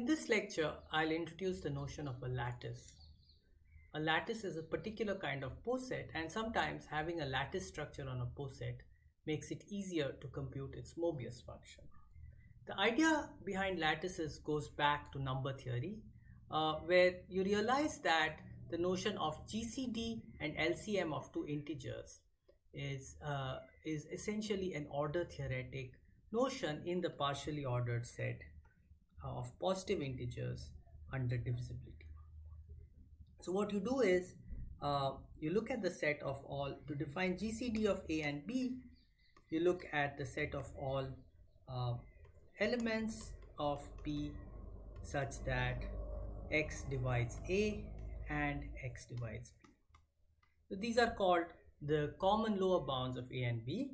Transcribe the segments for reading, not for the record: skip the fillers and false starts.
In this lecture, I'll introduce the notion of a lattice. A lattice is a particular kind of poset, and sometimes having a lattice structure on a poset makes it easier to compute its Mobius function. The idea behind lattices goes back to number theory, where you realize that the notion of GCD and LCM of two integers is essentially an order theoretic notion in the partially ordered set of positive integers under divisibility. So what you do is you look at the set of all, to define GCD of A and B, you look at the set of all elements of P such that X divides A and X divides B. So these are called the common lower bounds of A and B,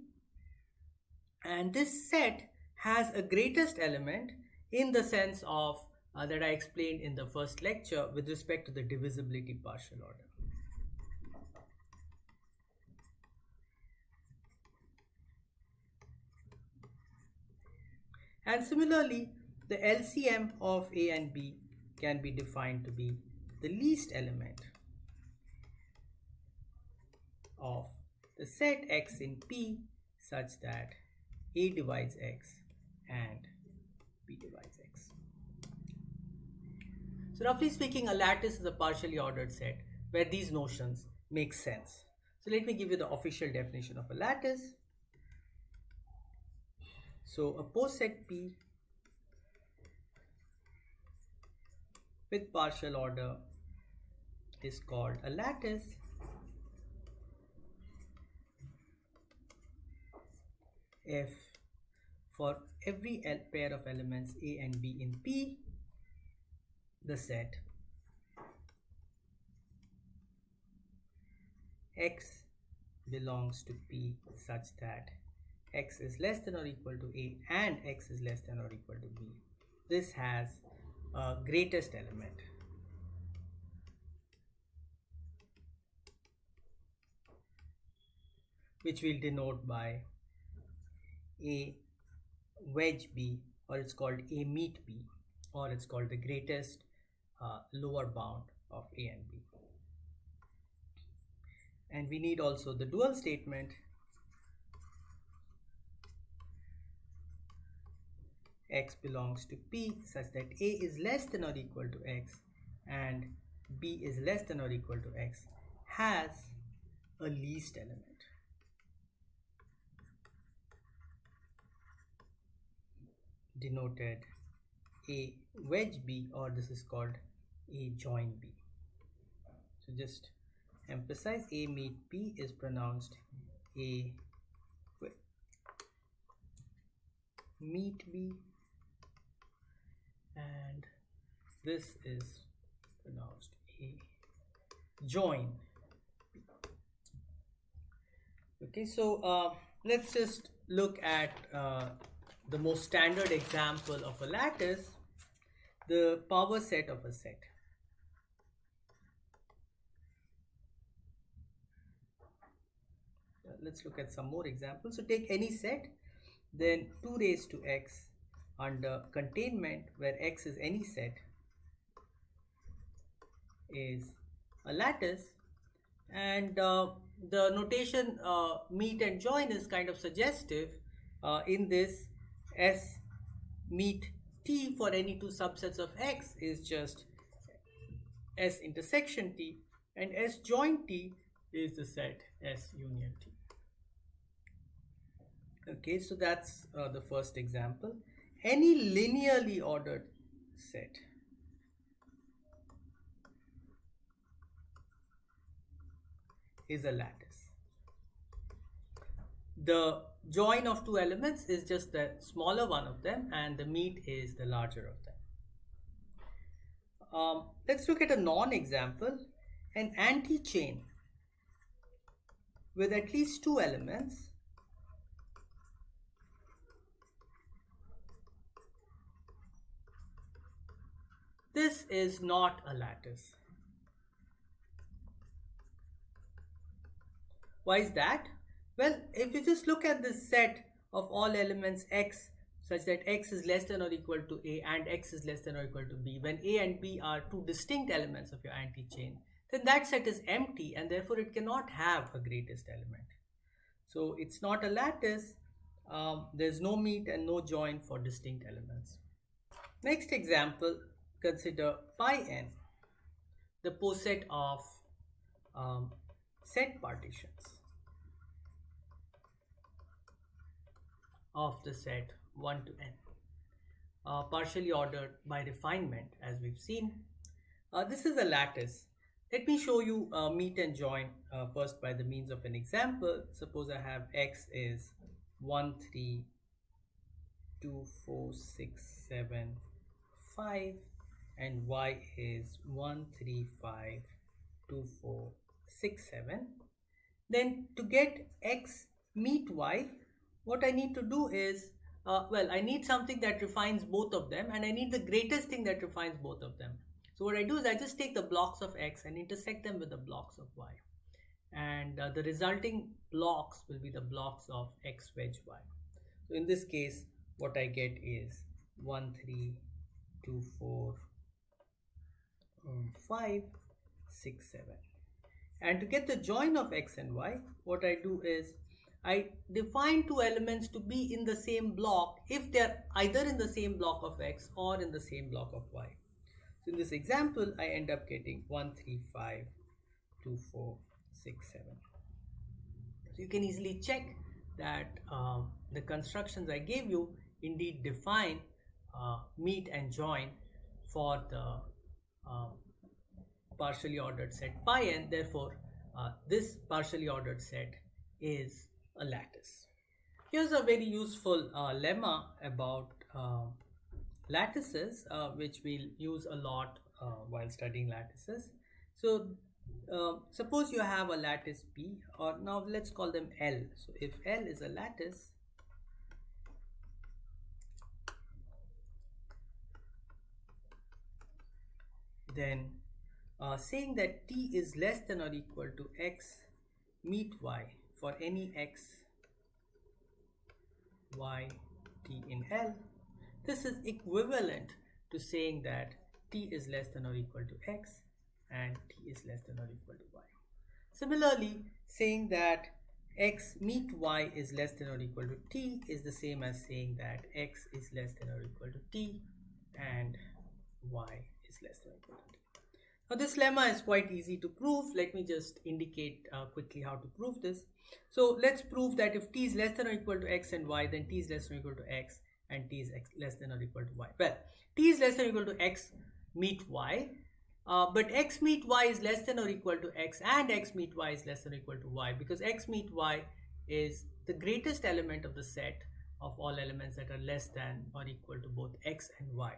and this set has a greatest element in the sense of that I explained in the first lecture with respect to the divisibility partial order. And similarly, the LCM of A and B can be defined to be the least element of the set X in P such that A divides X and B divides X. So roughly speaking, a lattice is a partially ordered set where these notions make sense. So let me give you the official definition of a lattice. So a poset P with partial order is called a lattice if for every pair of elements A and B in P, the set X belongs to P such that X is less than or equal to A and X is less than or equal to B. This has a greatest element. Which we'll denote by A wedge B, or it's called A meet B, or it's called the greatest lower bound of A and B. And we need also the dual statement X belongs to P such that A is less than or equal to X and B is less than or equal to X has a least element. Denoted A wedge B, or this is called A join B. So just emphasize A meet B is pronounced A meet B, and this is pronounced A join B. Okay, so let's just look at the most standard example of a lattice, the power set of a set. Let's look at some more examples. So take any set, then 2 raised to x under containment where x is any set is a lattice, and the notation meet and join is kind of suggestive. In this, S meet T for any two subsets of X is just S intersection T, and S join T is the set S union T. Okay, so that's the first example. Any linearly ordered set is a lattice. The join of two elements is just the smaller one of them, and the meet is the larger of them. Let's look at a non-example, an anti-chain with at least two elements This is not a lattice. Why is that? Well, if you just look at this set of all elements X, such that x is less than or equal to a and x is less than or equal to b, when a and b are two distinct elements of your anti-chain, then that set is empty and therefore it cannot have a greatest element. So it's not a lattice. There's no meet and no join for distinct elements. Next example, consider pi n, the poset of set partitions of the set 1 to n, partially ordered by refinement as we've seen. This is a lattice. Let me show you meet and join first by the means of an example. Suppose I have x is 1, 3, 2, 4, 6, 7, 5 and y is 1, 3, 5, 2, 4, 6, 7. Then to get x meet y, what I need to do is, I need something that refines both of them and I need the greatest thing that refines both of them. So what I do is I just take the blocks of x and intersect them with the blocks of y. And the resulting blocks will be the blocks of x wedge y. So in this case, what I get is 1, 3, 2, 4, 5, 6, 7. And to get the join of x and y, what I do is I define two elements to be in the same block if they are either in the same block of x or in the same block of y. So in this example, I end up getting 1, 3, 5, 2, 4, 6, 7. So you can easily check that the constructions I gave you indeed define meet and join for the partially ordered set pi n. Therefore, this partially ordered set is a lattice. Here's a very useful lemma about lattices, which we'll use a lot while studying lattices. So suppose you have a lattice P, or now let's call them L. So if L is a lattice, then saying that T is less than or equal to x meet y for any x, y, t in L, this is equivalent to saying that t is less than or equal to x and t is less than or equal to y. Similarly, saying that x meet y is less than or equal to t is the same as saying that x is less than or equal to t and y is less than or equal to t. Now this lemma is quite easy to prove. Let me just indicate quickly how to prove this. So let's prove that if t is less than or equal to x and y, then t is less than or equal to x and t is less than or equal to y. Well, t is less than or equal to x meet y, but x meet y is less than or equal to x and x meet y is less than or equal to y, because x meet y is the greatest element of the set of all elements that are less than or equal to both x and y.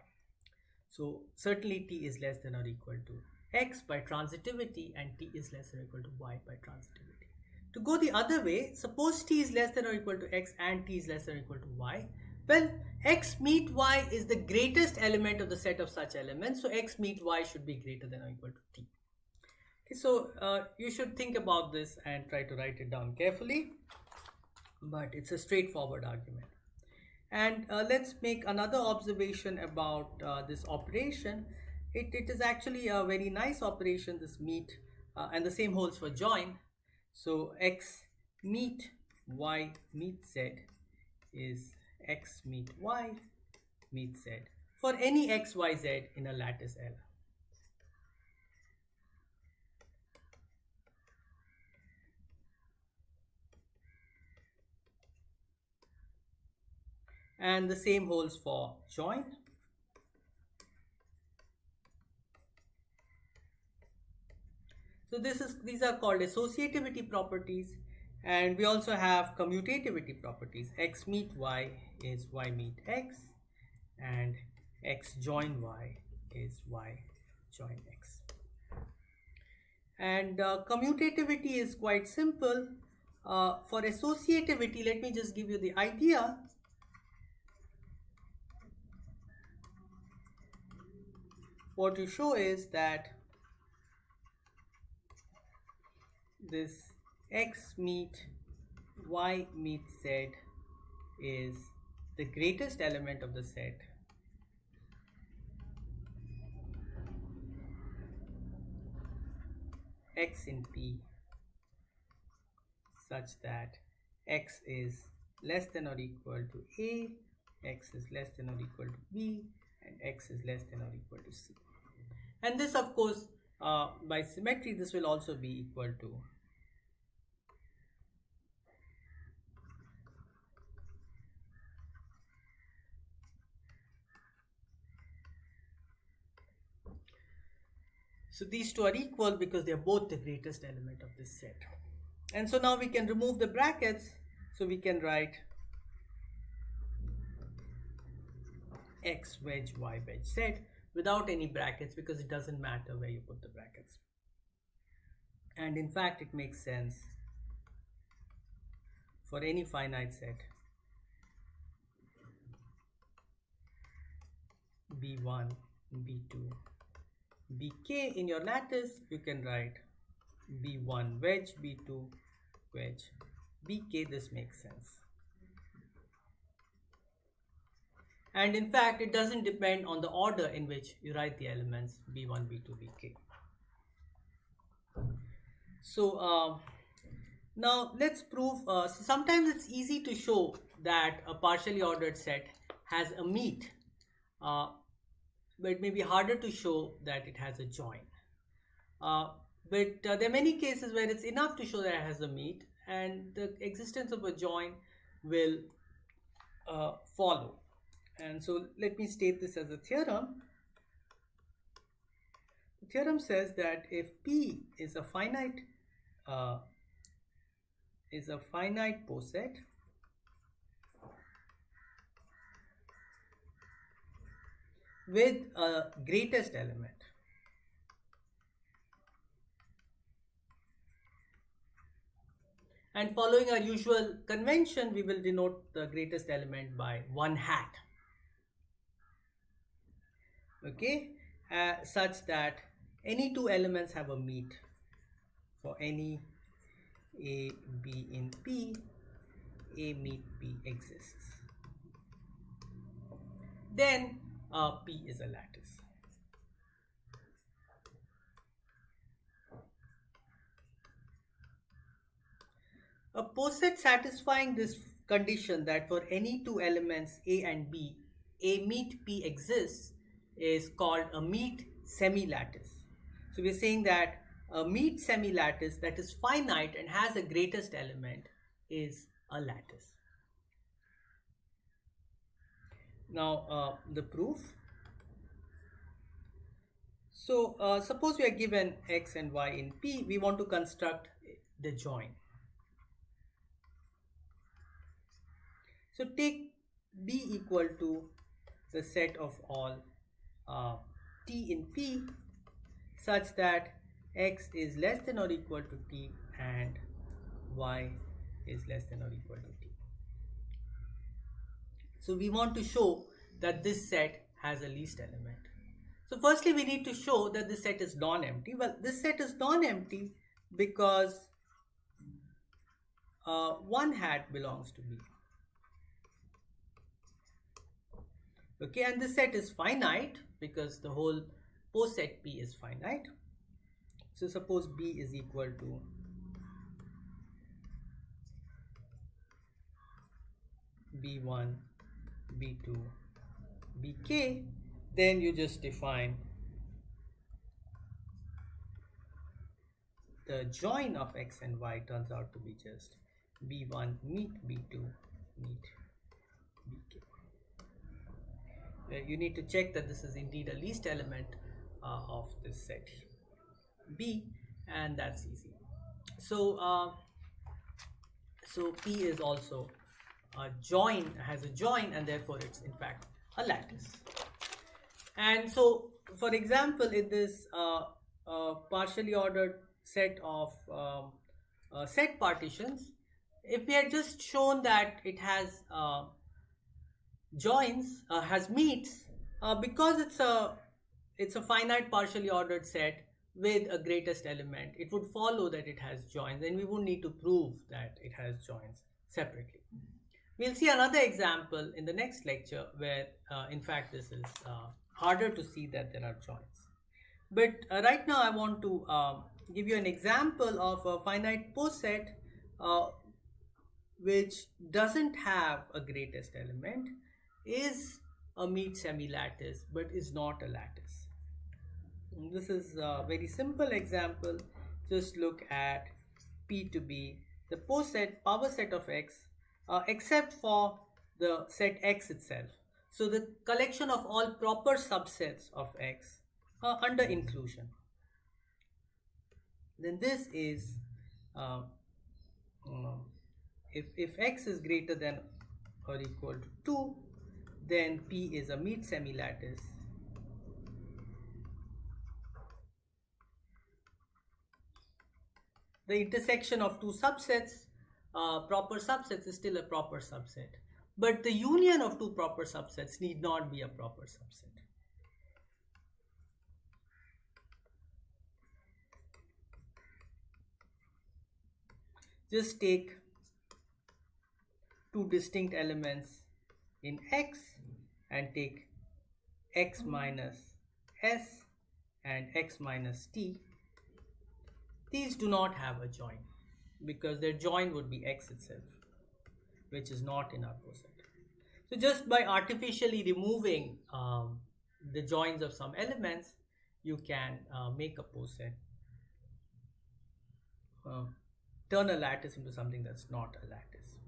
So certainly t is less than or equal to x by transitivity and t is less than or equal to y by transitivity. To go the other way, suppose t is less than or equal to x and t is less than or equal to y. Well, x meet y is the greatest element of the set of such elements, so x meet y should be greater than or equal to t. Okay, so you should think about this and try to write it down carefully, but it's a straightforward argument. And let's make another observation about this operation. It is actually a very nice operation, this meet, and the same holds for join. So x meet y meet z is x meet y meet z for any x, y, z in a lattice L. And the same holds for join. So these are called associativity properties, and we also have commutativity properties. X meet y is y meet x, and x join y is y join x. And commutativity is quite simple. For associativity, let me just give you the idea. What you show is that this x meet y meet z is the greatest element of the set x in P such that x is less than or equal to A, x is less than or equal to B, and x is less than or equal to C. And this, of course, by symmetry, this will also be equal to so these two are equal because they are both the greatest element of this set. And so now we can remove the brackets, so we can write x wedge y wedge set without any brackets because it doesn't matter where you put the brackets. And in fact, it makes sense for any finite set B1, B2, Bk in your lattice. You can write B1 wedge, B2 wedge, Bk. This makes sense. And in fact, it doesn't depend on the order in which you write the elements B1, B2, Bk. So now let's prove, sometimes it's easy to show that a partially ordered set has a meet, but it may be harder to show that it has a join. But there are many cases where it's enough to show that it has a meet, and the existence of a join will follow. And so let me state this as a theorem. The theorem says that if P is a finite poset with a greatest element, and following our usual convention, we will denote the greatest element by 1 hat. Okay, such that any two elements have a meet for any A, B in P, A meet P exists. Then P is a lattice. A poset satisfying this condition that for any two elements A and B, A meet P exists is called a Meet-semilattice. So we're saying that a Meet-semilattice that is finite and has a greatest element is a lattice. Now the proof. So suppose we are given x and y in P, we want to construct the join. So take B equal to the set of all T in P such that x is less than or equal to T and y is less than or equal to T. So we want to show that this set has a least element. So firstly, we need to show that this set is non-empty. Well, this set is non-empty because 1 hat belongs to B. Okay, and this set is finite because the whole poset P is finite. So suppose B is equal to B1, B2, Bk, then you just define the join of x and y turns out to be just B1 meet B2 meet Bk. You need to check that this is indeed a least element of this set B, and that's easy. So so P is also a join, has a join, and therefore it's in fact a lattice. And so, for example, in this partially ordered set of set partitions, if we had just shown that it has joins, has meets, because it's a finite partially ordered set with a greatest element, it would follow that it has joins, and we wouldn't need to prove that it has joins separately. We'll see another example in the next lecture where, in fact, this is harder to see that there are joins. But right now, I want to give you an example of a finite poset uh, which doesn't have a greatest element, is a Meet-semilattice, but is not a lattice. And this is a very simple example. Just look at P to be the poset power set of X, except for the set X itself. So the collection of all proper subsets of X under inclusion. Then this is uh, uh, if X is greater than or equal to 2, then P is a Meet-semilattice. The intersection of two subsets, proper subsets, is still a proper subset. But the union of two proper subsets need not be a proper subset. Just take two distinct elements in X and take X minus S and X minus T. These do not have a join because their join would be X itself, which is not in our poset. So just by artificially removing the joins of some elements, you can make a poset, turn a lattice into something that's not a lattice.